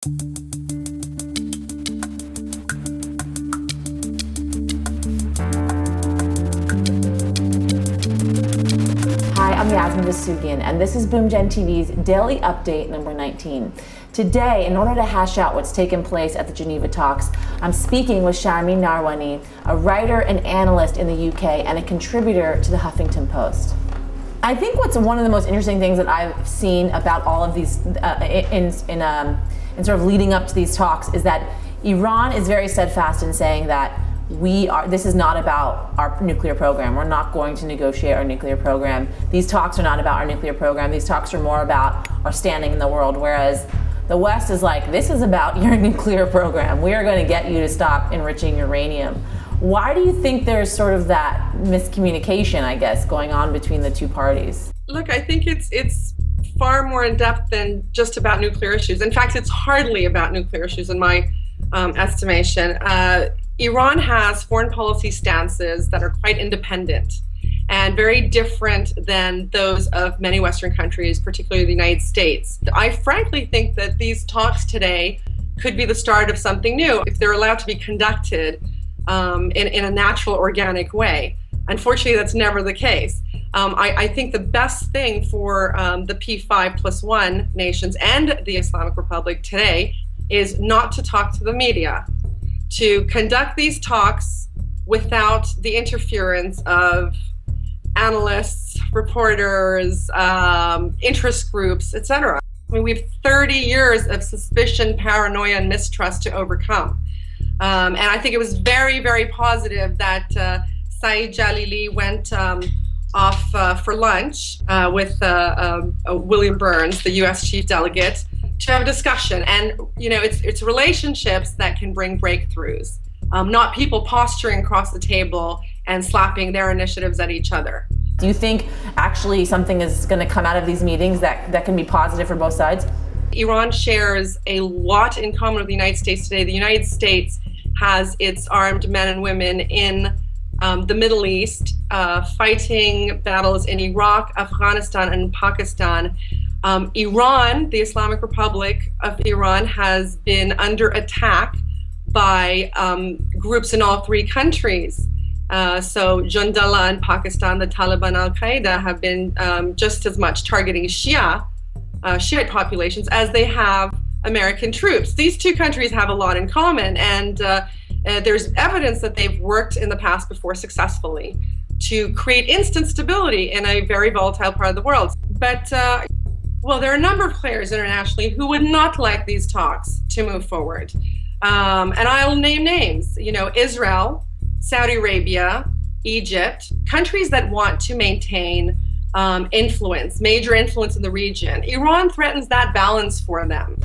Hi, I'm Yasmin Vasugian, and this is Boomgen TV's Daily Update number 19. Today, in order to hash out what's taken place at the Geneva talks, I'm speaking with Sharmine Narwani, a writer and analyst in the UK and a contributor to the Huffington Post. I think what's one of the most interesting things that I've seen about all of these, in sort of leading up to these talks, is that Iran is very steadfast in saying that this is not about our nuclear program. We're not going to negotiate our nuclear program. These talks are not about our nuclear program. These talks are more about our standing in the world, whereas the West is like, this is about your nuclear program. We are going to get you to stop enriching uranium. Why do you think there's sort of that miscommunication, I guess, going on between the two parties? Look, I think it's far more in depth than just about nuclear issues. In fact, it's hardly about nuclear issues in my estimation. Iran has foreign policy stances that are quite independent and very different than those of many Western countries, particularly the United States. I frankly think that these talks today could be the start of something new if they're allowed to be conducted in a natural, organic way. Unfortunately, that's never the case. I think the best thing for the P5+1 nations and the Islamic Republic today is not to talk to the media, to conduct these talks without the interference of analysts, reporters, interest groups, etc. I mean, we have 30 years of suspicion, paranoia, and mistrust to overcome. And I think it was very, very positive that Saeed Jalili went off for lunch with William Burns, the U.S. chief delegate, to have a discussion. And, you know, it's relationships that can bring breakthroughs, not people posturing across the table and slapping their initiatives at each other. Do you think actually something is going to come out of these meetings that can be positive for both sides? Iran shares a lot in common with the United States today. The United States has its armed men and women in the Middle East, fighting battles in Iraq, Afghanistan, and Pakistan. Iran, the Islamic Republic of Iran, has been under attack by groups in all three countries. So Jundallah in Pakistan, the Taliban, al-Qaeda have been just as much targeting Shiite populations as they have American troops. These two countries have a lot in common, and there's evidence that they've worked in the past before successfully to create instant stability in a very volatile part of the world. But well, there are a number of players internationally who would not like these talks to move forward. And I'll name names, you know, Israel, Saudi Arabia, Egypt, countries that want to maintain influence, major influence in the region. Iran threatens that balance for them.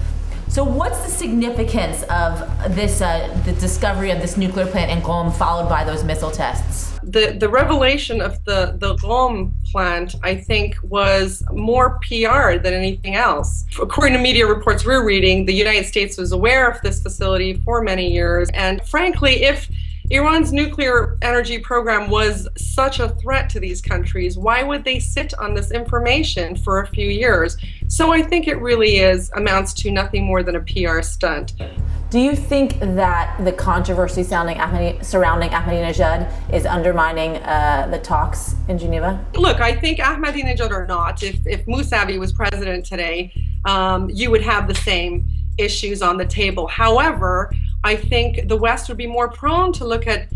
So what's the significance of this, the discovery of this nuclear plant in Qom followed by those missile tests? The revelation of the Qom plant, I think, was more PR than anything else. According to media reports we're reading, the United States was aware of this facility for many years. And frankly, if Iran's nuclear energy program was such a threat to these countries, why would they sit on this information for a few years? So I think it really amounts to nothing more than a PR stunt. Do you think that the controversy surrounding Ahmadinejad is undermining the talks in Geneva? Look, I think Ahmadinejad or not, if Mousavi was president today, you would have the same issues on the table. However, I think the West would be more prone to look at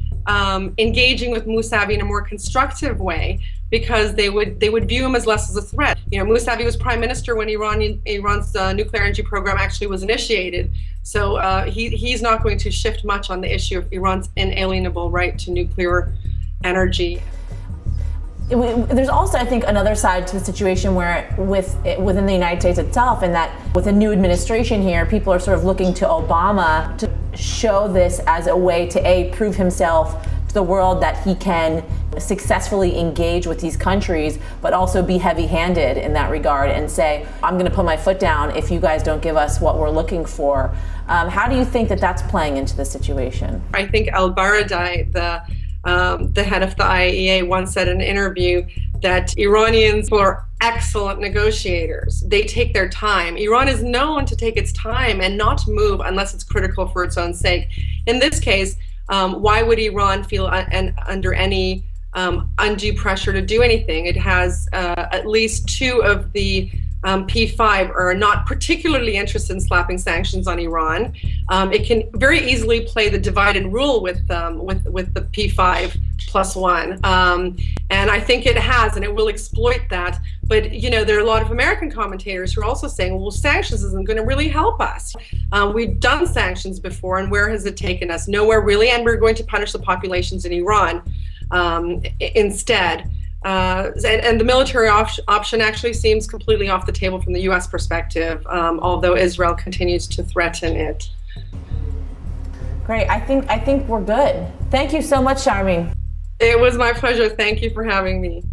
engaging with Mousavi in a more constructive way, because they would view him as less as a threat. You know, Mousavi was prime minister when Iran's nuclear energy program actually was initiated. So he's not going to shift much on the issue of Iran's inalienable right to nuclear energy. There's also, I think, another side to the situation where within the United States itself, and that with a new administration here, people are sort of looking to Obama to show this as a way to prove himself to the world that he can successfully engage with these countries, but also be heavy-handed in that regard and say, I'm going to put my foot down if you guys don't give us what we're looking for. How do you think that that's playing into the situation? I think al-Baradei, the head of the IAEA, once said in an interview that Iranians are excellent negotiators. They take their time. Iran is known to take its time and not move unless it's critical for its own sake. In this case, why would Iran feel under any undue pressure to do anything? It has at least two of the P5 are not particularly interested in slapping sanctions on Iran. It can very easily play the divide and rule with the P5 plus one, and I think it has, and it will exploit that. But you know, there are a lot of American commentators who are also saying, well, sanctions isn't going to really help us. We've done sanctions before, and where has it taken us? Nowhere really, and we're going to punish the populations in Iran instead. And the military option actually seems completely off the table from the U.S. perspective, although Israel continues to threaten it. Great. I think we're good. Thank you so much, Sharmine. It was my pleasure. Thank you for having me.